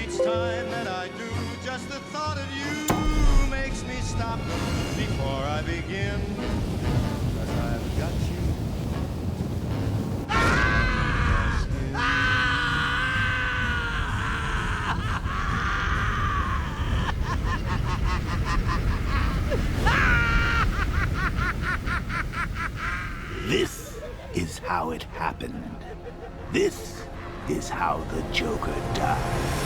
Each time that I do, just the thought of you makes me stop before I begin. 'Cause I've got you. This is how it happened. This is how the Joker died.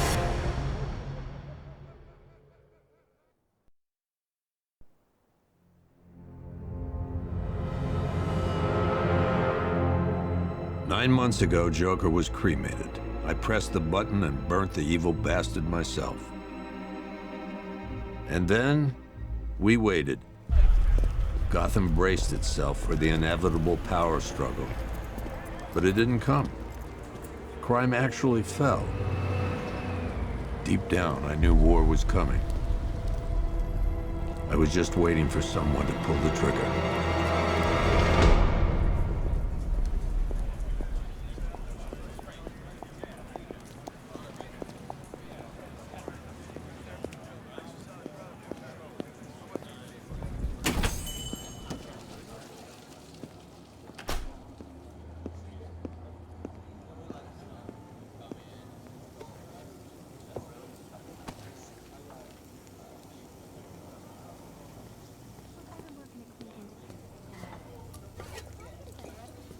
Nine months ago, Joker was cremated. I pressed the button and burnt the evil bastard myself. And then, we waited. Gotham braced itself for the inevitable power struggle. But it didn't come. Crime actually fell. Deep down, I knew war was coming. I was just waiting for someone to pull the trigger.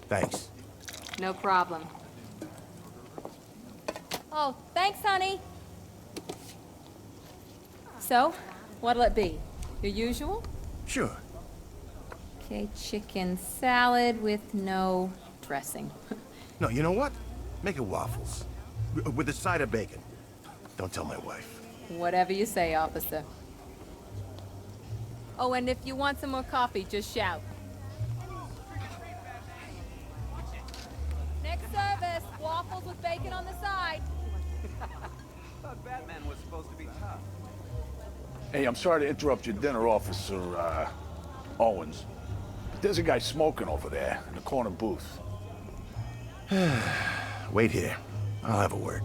Thanks. No problem. Oh, thanks, honey. So, what'll it be? Your usual? Sure. Okay, chicken salad with no dressing. No, you know what? Make it waffles. With a side of bacon. Don't tell my wife. Whatever you say, officer. Oh, and if you want some more coffee, just shout. Next service, waffles with bacon on the side. Thought Batman was supposed to be tough. Hey, I'm sorry to interrupt your dinner, Officer, Owens. But there's a guy smoking over there in the corner booth. Wait here. I'll have a word.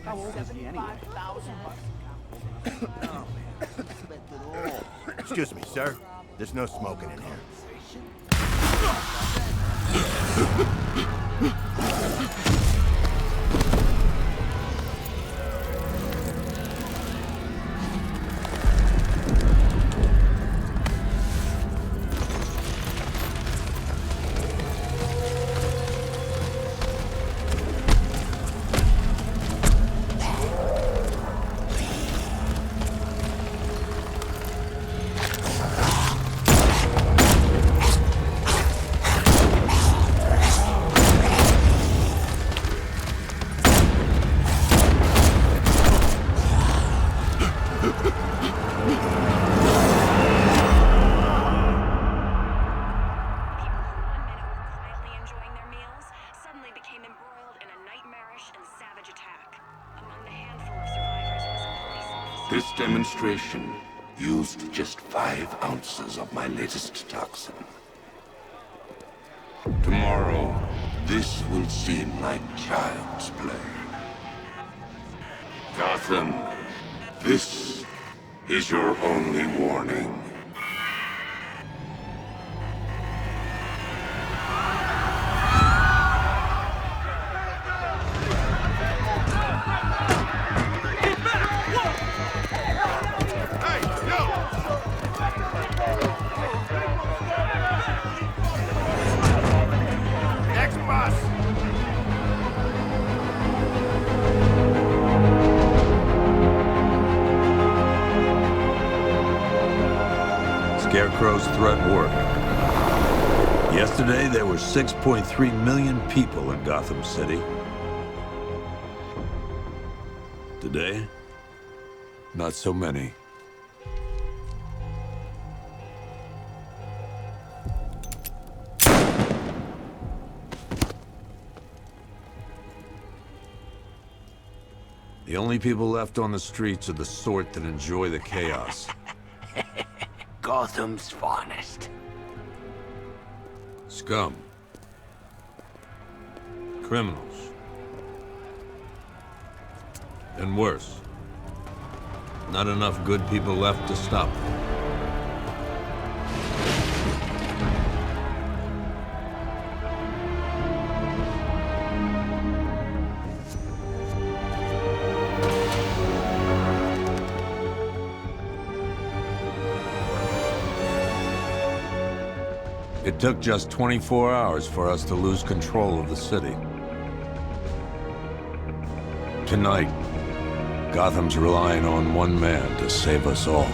How old is he anyway? Excuse me, sir. There's no smoking in here. This demonstration used just 5 ounces of my latest toxin. Tomorrow, this will seem like child's play. Gotham, this is your only warning. Scarecrow's threat worked. Yesterday, there were 6.3 million people in Gotham City. Today, not so many. The The only people left on the streets are the sort that enjoy the chaos. Gotham's finest. Scum. Criminals. And worse. Not enough good people left to stop them. It took just 24 hours for us to lose control of the city. Tonight, Gotham's relying on one man to save us all.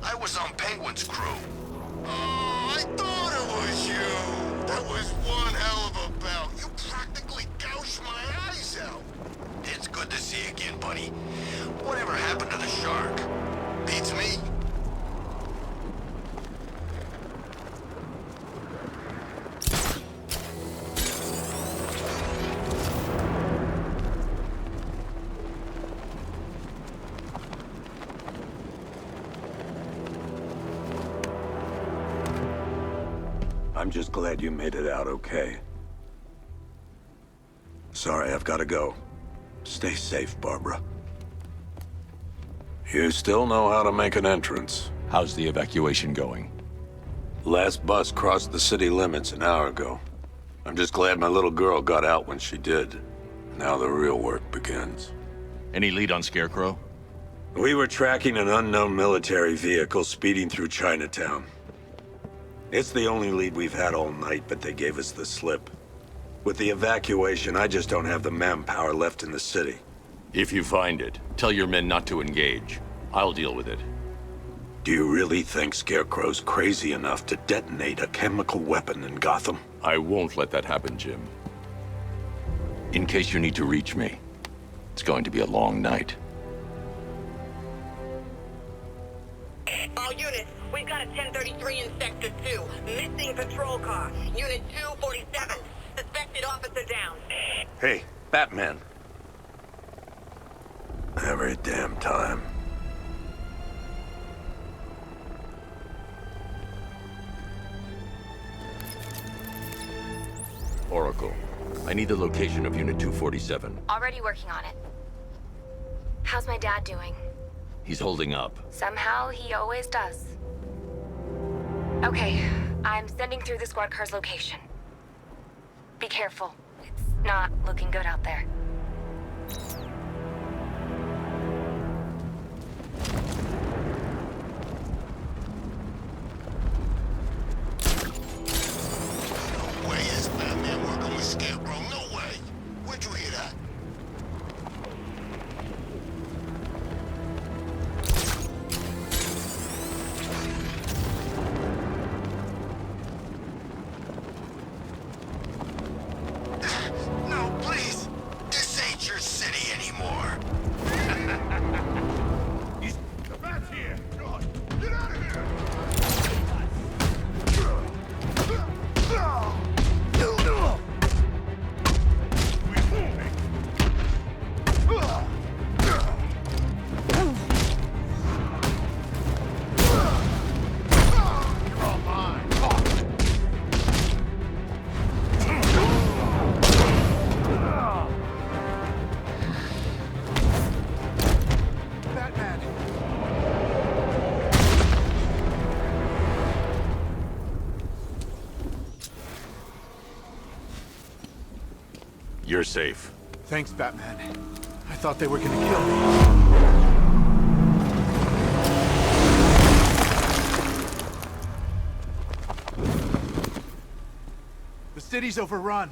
I was on Penguin's crew. Oh, I thought it was you. That was one hell of a bout. You practically gouged my eyes out. It's good to see you again, buddy. Whatever happened to the shark? Beats me. I'm just glad you made it out okay. Sorry, I've got to go. Stay safe, Barbara. You still know how to make an entrance. How's the evacuation going? Last bus crossed the city limits an hour ago. I'm just glad my little girl got out when she did. Now the real work begins. Any lead on Scarecrow? We were tracking an unknown military vehicle speeding through Chinatown. It's the only lead we've had all night, but they gave us the slip. With the evacuation, I just don't have the manpower left in the city. If you find it, tell your men not to engage. I'll deal with it. Do you really think Scarecrow's crazy enough to detonate a chemical weapon in Gotham? I won't let that happen, Jim. In case you need to reach me, it's going to be a long night. All units, we've got a 1033 in Sector 2. Missing patrol car. Unit 247. Suspected officer down. Hey, Batman. Every damn time. Oracle, I need the location of Unit 247. Already working on it. How's my dad doing? He's holding up. Somehow, he always does. Okay, I'm sending through the squad car's location. Be careful. It's not looking good out there. No way is Batman working with Scarecrow. No way. Where'd you hear that? No, please. This ain't your city anymore. You're safe. Thanks, Batman. I thought they were gonna kill me. The city's overrun.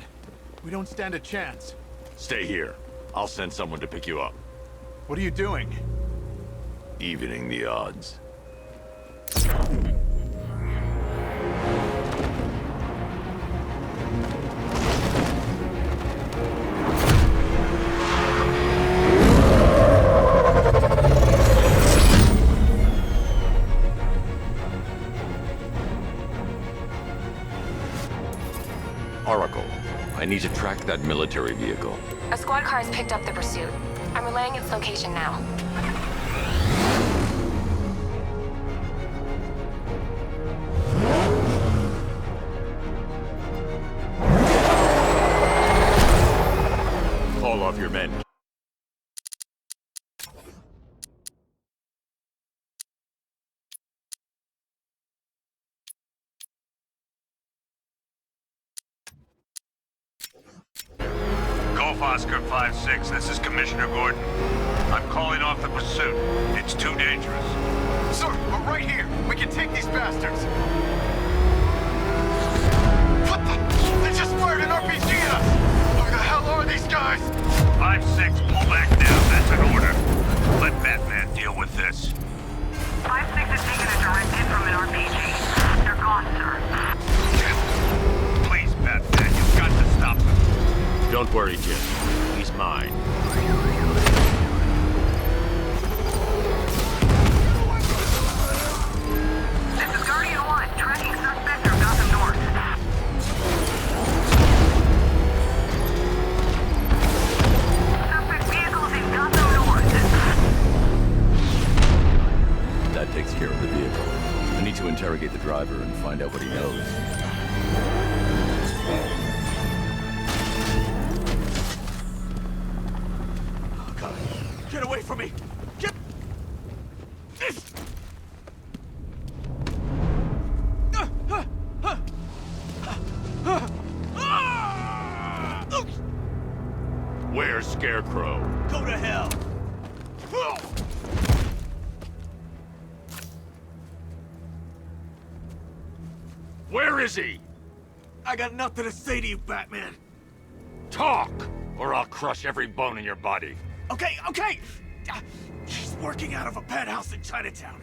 We don't stand a chance. Stay here. I'll send someone to pick you up. What are you doing? Evening the odds. Oracle, I need to track that military vehicle. A squad car has picked up the pursuit. I'm relaying its location now. Call off your men. Golf Oscar 5-6, this is Commissioner Gordon. I'm calling off the pursuit. It's too dangerous. Sir, we're right here. We can take these bastards. What the? They just fired an RPG at us! Who the hell are these guys? 5-6, pull back now. That's an order. Let Batman deal with this. 5-6 has taken a direct hit from an RPG. They're gone, sir. Please, Batman, you've got to stop them. Don't worry, Jim. He's mine. This is Guardian 1, tracking suspect through Gotham North. Suspect vehicles in Gotham North. That takes care of the vehicle. I need to interrogate the driver and find out what he knows. Get away from me! Get... Where's Scarecrow? Go to hell! Where is he? I got nothing to say to you, Batman. Talk, or I'll crush every bone in your body. Okay! He's working out of a penthouse in Chinatown.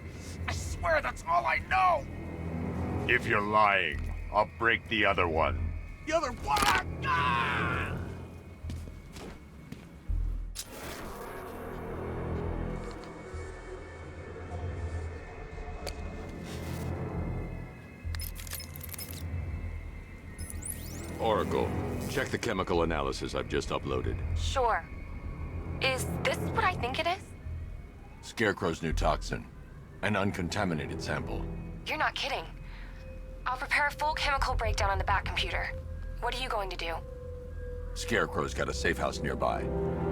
I swear that's all I know! If you're lying, I'll break the other one. The other one! Ah! Oracle, check the chemical analysis I've just uploaded. Sure. Is this what I think it is? Scarecrow's new toxin. An uncontaminated sample. You're not kidding. I'll prepare a full chemical breakdown on the back computer. What are you going to do? Scarecrow's got a safe house nearby.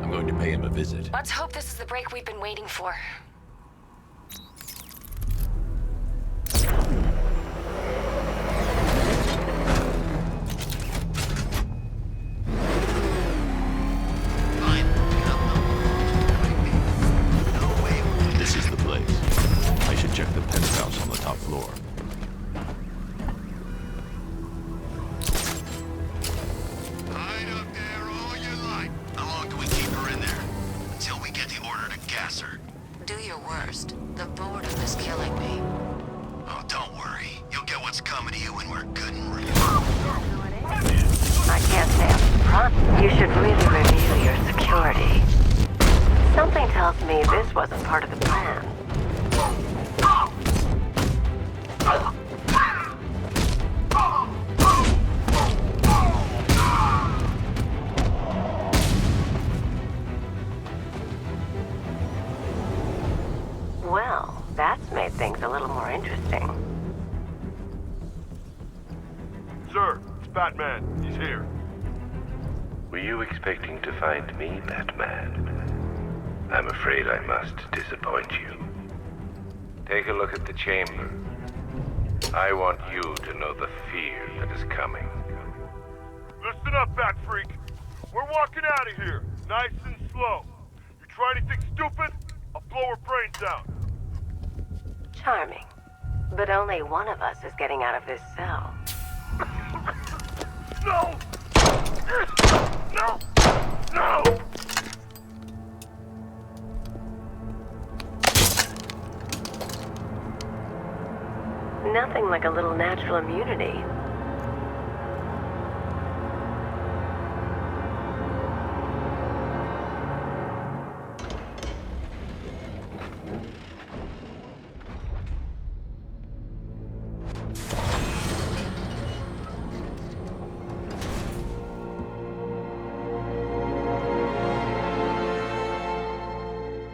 I'm going to pay him a visit. Let's hope this is the break we've been waiting for. This is the place. I should check the penthouse on the top floor. Hide up there all you like. How long do we keep her in there? Until we get the order to gas her. Do your worst. The boredom is killing me. Oh, don't worry. You'll get what's coming to you when we're good and real. I can't say I'm surprised. You should really review your security. Something tells me this wasn't part of the plan. Well, that's made things a little more interesting. Sir, it's Batman. He's here. Were you expecting to find me, Batman? I'm afraid I must disappoint you. Take a look at the chamber. I want you to know the fear that is coming. Listen up, Batfreak. We're walking out of here. Nice and slow. You try anything stupid, I'll blow her brains out. Charming. But only one of us is getting out of this cell. No! No! No! Nothing like a little natural immunity.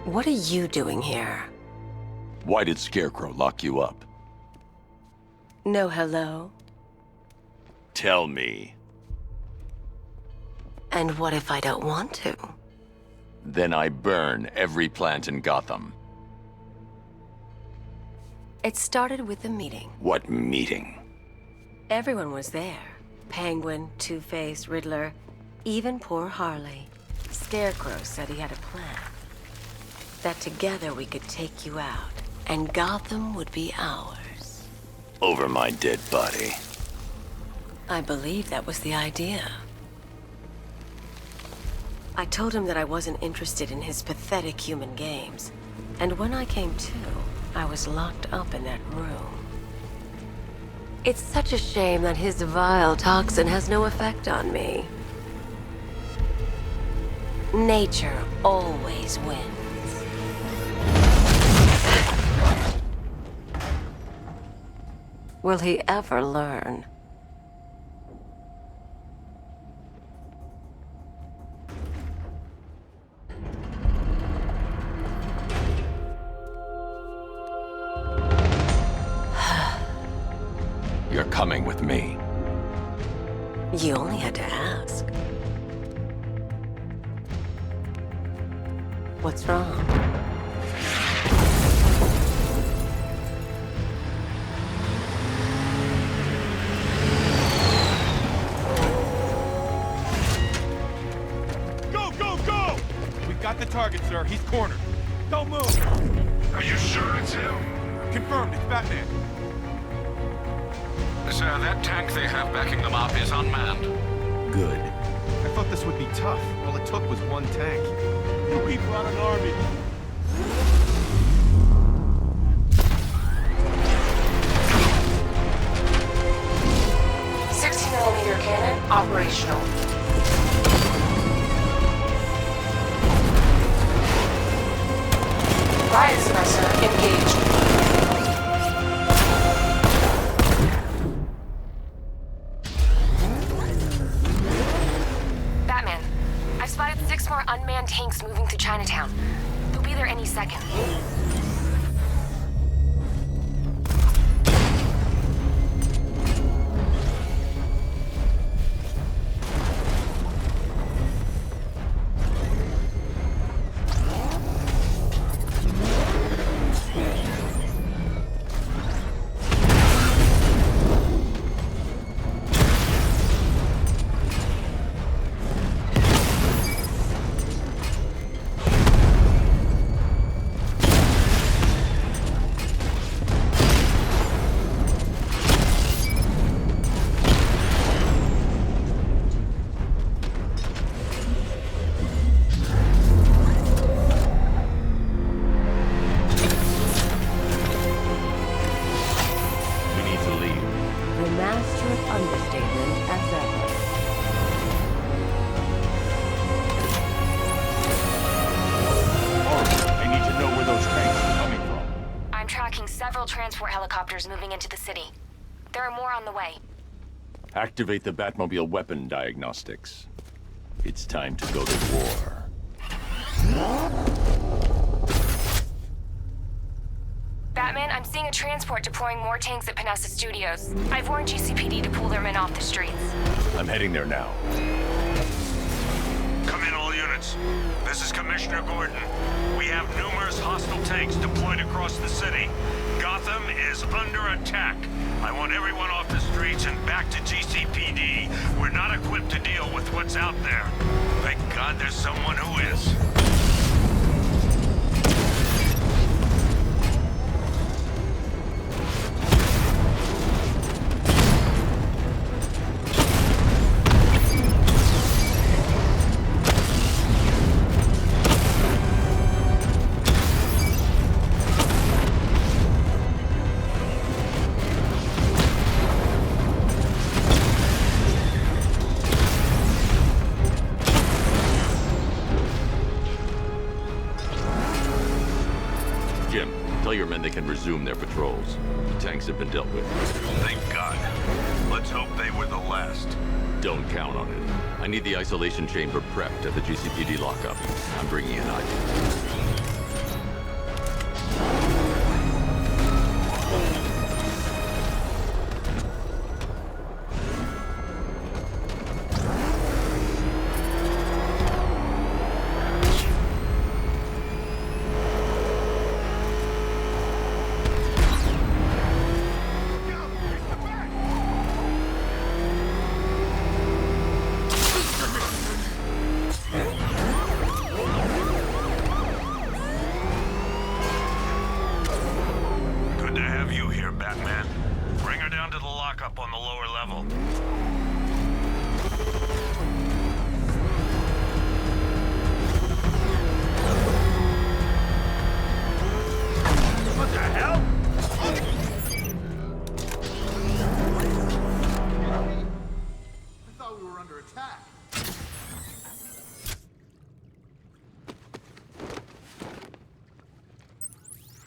What are you doing here? Why did Scarecrow lock you up? No hello? Tell me. And what if I don't want to? Then I burn every plant in Gotham. It started with a meeting. What meeting? Everyone was there. Penguin, Two-Face, Riddler, even poor Harley. Scarecrow said he had a plan. That together we could take you out, and Gotham would be ours. Over my dead body. I believe that was the idea. I told him that I wasn't interested in his pathetic human games. And when I came to, I was locked up in that room. It's such a shame that his vile toxin has no effect on me. Nature always wins. Will he ever learn? You're coming with me. You only had to ask. What's wrong? Got the target, sir. He's cornered. Don't move. Are you sure it's him? Confirmed. It's Batman. Sir, that tank they have backing them up is unmanned. Good. I thought this would be tough. All it took was one tank. We brought an army. 60mm cannon operational. Riot suppressor engaged. Batman, I've spotted 6 more unmanned tanks moving through Chinatown. They'll be there any second. Transport helicopters moving into the city. There are more on the way. Activate the Batmobile weapon diagnostics. It's time to go to war. Batman, I'm seeing a transport deploying more tanks at Panessa Studios. I've warned GCPD to pull their men off the streets. I'm heading there now. Come in, all units. Clarence. This is Commissioner Gordon. We have numerous hostile tanks deployed across the city. Gotham is under attack. I want everyone off the streets and back to GCPD. We're not equipped to deal with what's out there. Thank God there's someone who is. Tell your men they can resume their patrols. The tanks have been dealt with. Thank God. Let's hope they were the last. Don't count on it. I need the isolation chamber prepped at the GCPD lockup. I'm bringing in Ivy.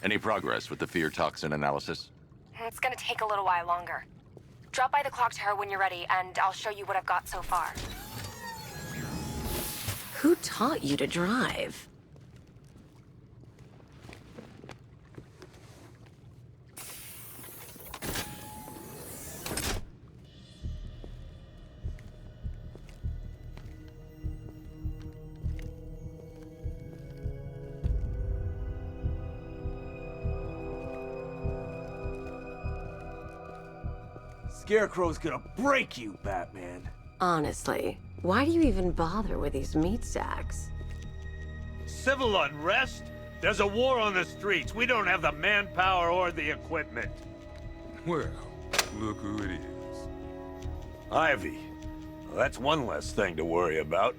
Any progress with the fear toxin analysis? It's gonna take a little while longer. Drop by the clock tower when you're ready, and I'll show you what I've got so far. Who taught you to drive? Scarecrow's gonna break you, Batman. Honestly, why do you even bother with these meat sacks? Civil unrest? There's a war on the streets. We don't have the manpower or the equipment. Well, look who it is. Ivy. Well, that's one less thing to worry about.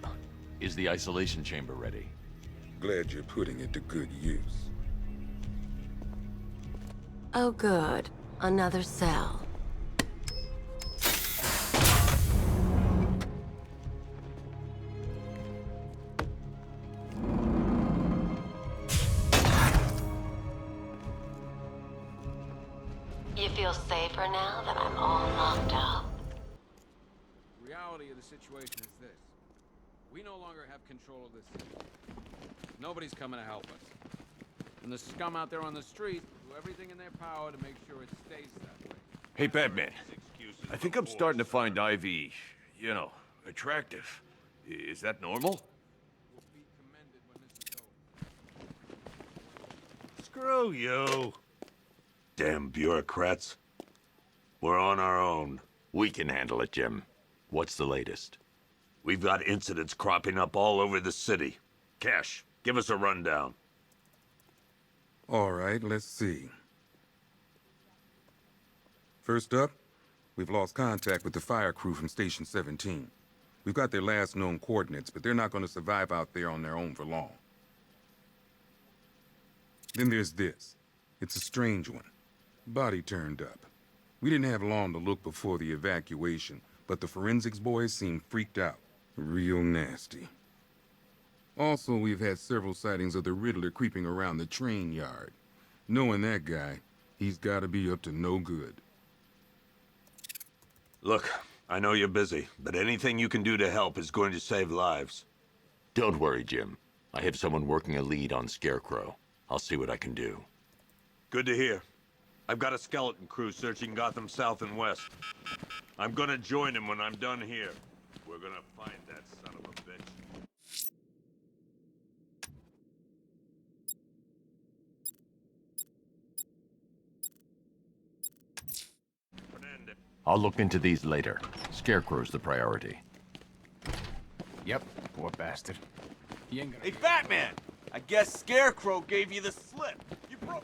Is the isolation chamber ready? Glad you're putting it to good use. Oh good. Another cell. You feel safer now that I'm all locked up? The reality of the situation is this. We no longer have control of this city. Nobody's coming to help us. And the scum out there on the street do everything in their power to make sure it stays that way. Hey, Batman. I think I'm starting to find Ivy, you know, attractive. Is that normal? Screw you. Damn bureaucrats. We're on our own. We can handle it, Jim. What's the latest? We've got incidents cropping up all over the city. Cash, give us a rundown. All right, let's see. First up, we've lost contact with the fire crew from Station 17. We've got their last known coordinates, but they're not going to survive out there on their own for long. Then there's this. It's a strange one. Body turned up. We didn't have long to look before the evacuation, but the forensics boys seemed freaked out. Real nasty. Also, we've had several sightings of the Riddler creeping around the train yard. Knowing that guy, he's gotta be up to no good. Look, I know you're busy, but anything you can do to help is going to save lives. Don't worry, Jim. I have someone working a lead on Scarecrow. I'll see what I can do. Good to hear. I've got a skeleton crew searching Gotham South and West. I'm gonna join him when I'm done here. We're gonna find that son of a bitch. I'll look into these later. Scarecrow's the priority. Yep, poor bastard. He ain't gonna... Hey, Batman! I guess Scarecrow gave you the slip. You broke...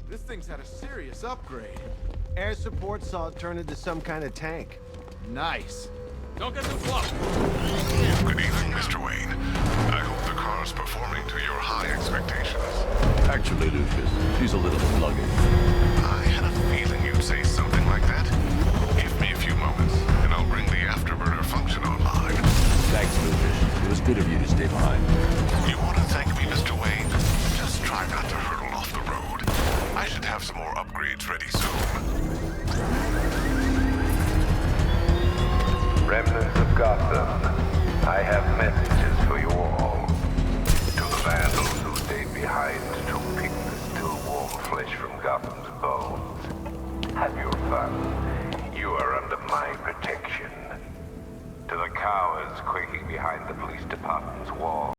This thing's had a serious upgrade. Air support saw it turn into some kind of tank. Nice. Don't get too close. Good evening, Mr. Wayne. I hope the car's performing to your high expectations. Actually, Lucius, she's a little sluggish. I had a feeling you'd say something like that. Give me a few moments, and I'll bring the afterburner function online. Thanks, Lucius. It was good of you to stay behind. You want to thank me, Mr. Wayne? Just try not to hurtle off the road. I should have some more upgrades ready soon. Remnants of Gotham, I have messages for you all. To the vandals who stayed behind to pick the still warm flesh from Gotham's bones. Have your fun. You are under my protection. To the cowards quaking behind the police department's wall.